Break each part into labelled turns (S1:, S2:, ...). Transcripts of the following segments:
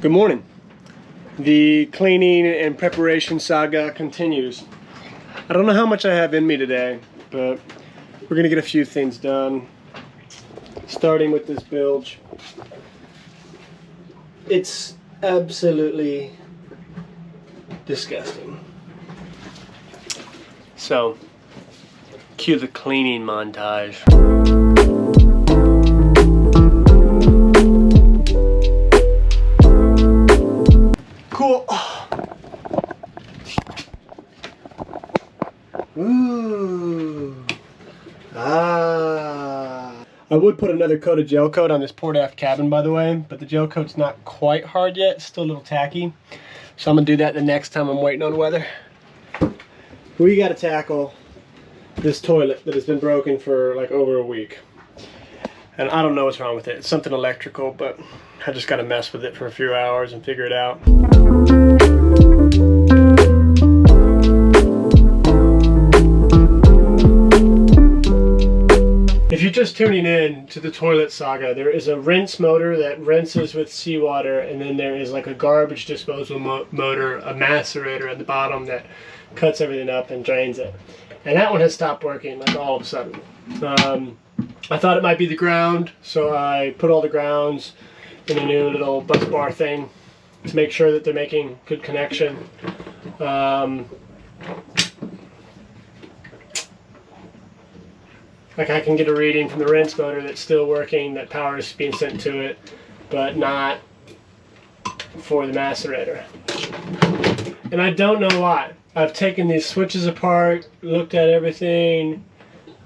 S1: Good morning. The cleaning and preparation saga continues. I don't know how much I have in me today, but we're gonna get a few things done. Starting with this bilge. It's absolutely disgusting. So, cue the cleaning montage. Cool. Ooh. Ah. I would put another coat of gel coat on this port aft cabin, by the way, but the gel coat's not quite hard yet. It's still a little tacky. So I'm gonna do that the next time I'm waiting on weather. We gotta tackle this toilet that has been broken for like over a week. And I don't know what's wrong with it. It's something electrical, but I just gotta mess with it for a few hours and figure it out. If you're just tuning in to the toilet saga, there is a rinse motor that rinses with seawater, and then there is like a garbage disposal motor, a macerator at the bottom that cuts everything up and drains it. And that one has stopped working like all of a sudden. I thought it might be the ground, so I put all the grounds in a new little bus bar thing to make sure that they're making good connection. Like I can get a reading from the rinse motor that's still working, that power is being sent to it, but not for the macerator. And I don't know why. I've taken these switches apart, looked at everything,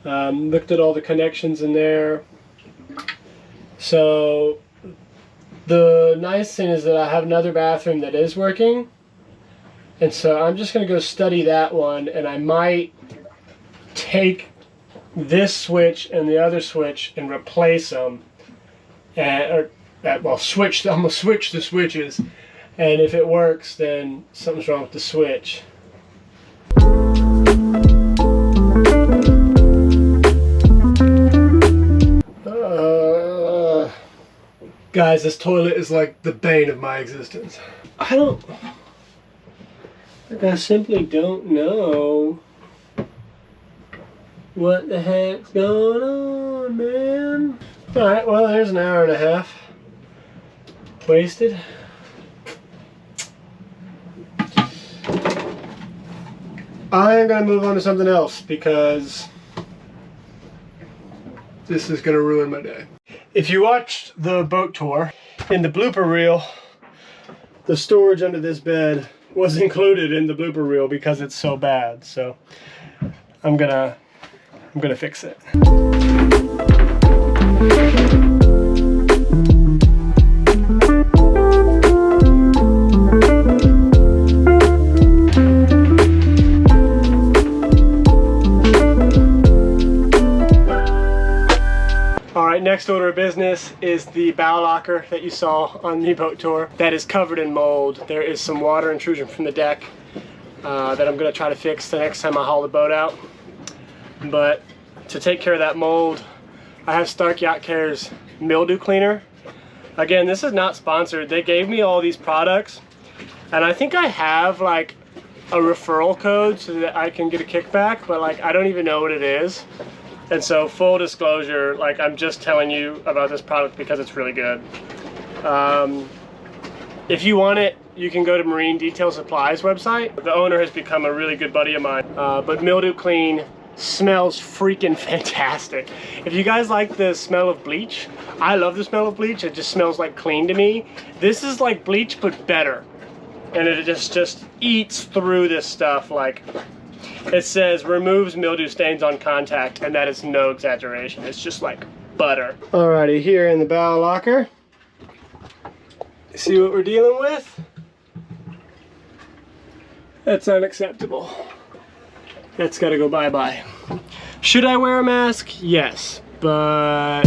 S1: looked at all the connections in there. So the nice thing is that I have another bathroom that is working, and so I'm just going to go study that one, and I might take this switch and the other switch and replace them, I'm gonna switch the switches, and if it works, then something's wrong with the switch. Guys, this toilet is like the bane of my existence. I simply don't know what the heck's going on, man. Alright, well, there's an hour and a half wasted. I'm gonna move on to something else because this is gonna ruin my day. If you watched the boat tour, in the blooper reel, the storage under this bed was included in the blooper reel because it's so bad. So I'm gonna fix it. Alright, next order of business is the bow locker that you saw on the boat tour. That is covered in mold. There is some water intrusion from the deck that I'm going to try to fix the next time I haul the boat out. But to take care of that mold, I have Stark Yacht Care's mildew cleaner. Again, this is not sponsored. They gave me all these products, and I think I have like a referral code so that I can get a kickback, but like I don't even know what it is. And so, full disclosure, like I'm just telling you about this product because it's really good. If you want it, you can go to Marine Detail Supplies website. The owner has become a really good buddy of mine. But Mildew Clean smells freaking fantastic. If you guys like the smell of bleach, I love the smell of bleach. It just smells like clean to me. This is like bleach, but better. And it just eats through this stuff. Like, it says removes mildew stains on contact, and that is no exaggeration. It's just like butter. Alrighty, here in the bow locker, see what we're dealing with? That's unacceptable. That's gotta go bye-bye. Should I wear a mask? Yes, but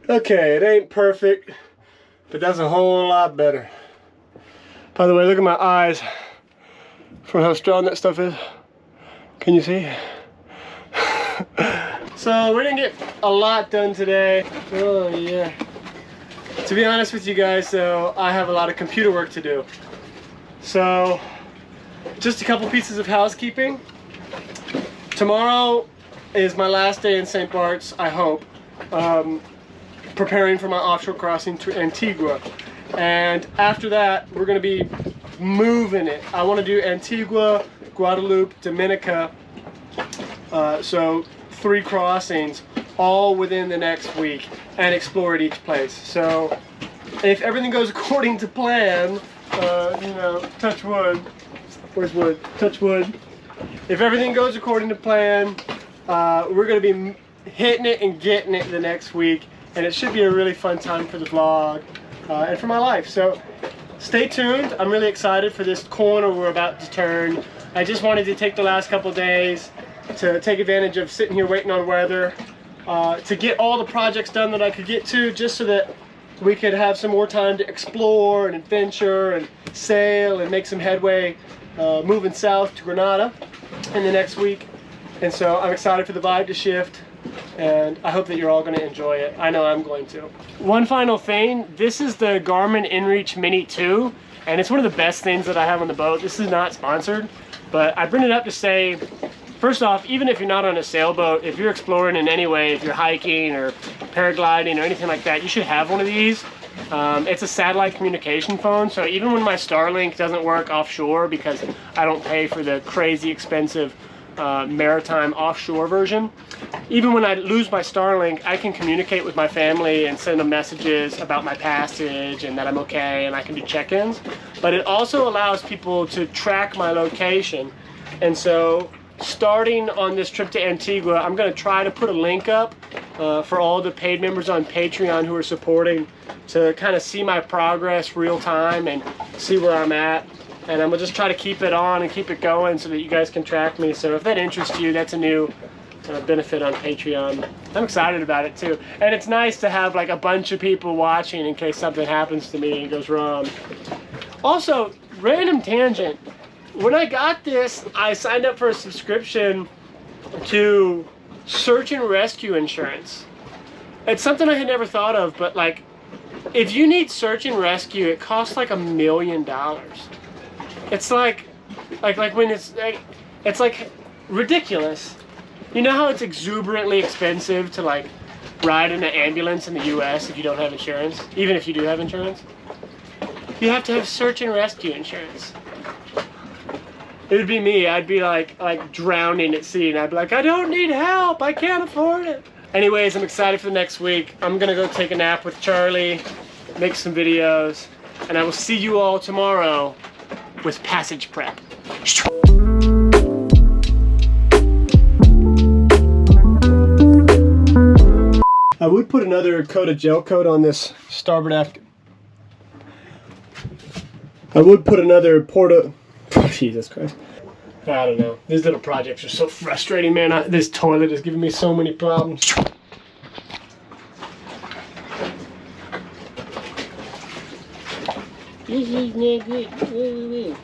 S1: okay, it ain't perfect, but that's a whole lot better. By the way, look at my eyes. from how strong that stuff is. Can you see? So we didn't get a lot done today. Oh yeah. To be honest with you guys though, I have a lot of computer work to do. So just a couple pieces of housekeeping. Tomorrow is my last day in St. Bart's, I hope. Preparing for my offshore crossing to Antigua. And after that, we're gonna be moving it. I wanna do Antigua, Guadeloupe, Dominica. So 3 crossings all within the next week and explore at each place. So if everything goes according to plan, you know, touch wood. Where's wood? Touch wood. If everything goes according to plan, we're gonna be hitting it and getting it the next week, and it should be a really fun time for the vlog and for my life. So stay tuned. I'm really excited for this corner we're about to turn. I just wanted to take the last couple days to take advantage of sitting here waiting on weather, to get all the projects done that I could get to, just so that we could have some more time to explore and adventure and sail and make some headway moving south to Grenada in the next week. And so I'm excited for the vibe to shift, and I hope that you're all going to enjoy it. I know I'm going to. One final thing, this is the Garmin InReach Mini 2, and it's one of the best things that I have on the boat. This is not sponsored, but I bring it up to say, first off, even if you're not on a sailboat, if you're exploring in any way, if you're hiking or paragliding or anything like that, you should have one of these. It's a satellite communication phone, so even when my Starlink doesn't work offshore, because I don't pay for the crazy expensive maritime offshore version, even when I lose my Starlink, I can communicate with my family and send them messages about my passage and that I'm okay, and I can do check-ins. But it also allows people to track my location. And so starting on this trip to Antigua, I'm going to try to put a link up for all the paid members on Patreon who are supporting, to kind of see my progress real time and see where I'm at. And I'm going to just try to keep it on and keep it going so that you guys can track me. So if that interests you, that's a new benefit on Patreon. I'm excited about it too. And it's nice to have like a bunch of people watching in case something happens to me and goes wrong. Also, random tangent. When I got this, I signed up for a subscription to search and rescue insurance. It's something I had never thought of, but like, if you need search and rescue, it costs like $1 million. It's like when it's like ridiculous. You know how it's exuberantly expensive to like ride in an ambulance in the US if you don't have insurance? Even if you do have insurance? You have to have search and rescue insurance. It would be me. I'd be like drowning at sea, and I'd be like, I don't need help. I can't afford it. Anyways, I'm excited for the next week. I'm gonna go take a nap with Charlie, make some videos, and I will see you all tomorrow with passage prep. I would put another coat of gel coat on this starboard aft. I would put another Jesus Christ. I don't know. These little projects are so frustrating, man. This toilet is giving me so many problems. This is not good.